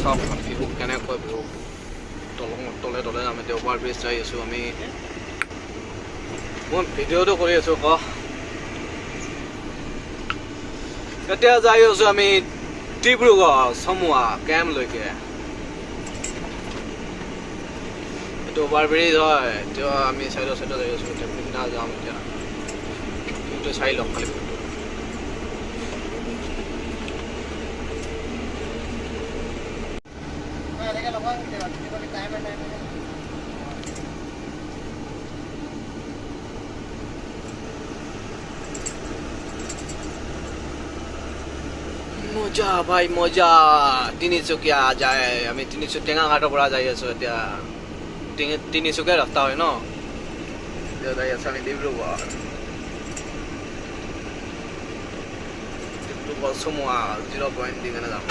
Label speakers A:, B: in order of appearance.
A: চাওক ভিউ কেনেকৈ ভিউ তলে তলে আমি দেওবাৰ ব্ৰিজ যাই আছোঁ আমি মই ভিডিঅ'টো কৰি আছোঁ এতিয়া যাই আছোঁ আমি ডিব্ৰুগড় চমুৱা কেম্পলৈকে এইটো অভাৰব্ৰিজ হয় এতিয়া আমি চাইডে যাই আছোঁ এতিয়া পিন্ধা যাম এতিয়া ভিউটো চাই লওক খালি মজা ভাই মজা তিনিচুকীয়া যায় আমি টেঙা ঘাটৰ পৰা যাই আছোঁ এতিয়া তিনিচুকীয়া ৰাস্তা হয় ন এতিয়া যাই আছোঁ আমি ডিব্ৰুগড় চমুৱা 0 পইণ্ট দি কেনে যাম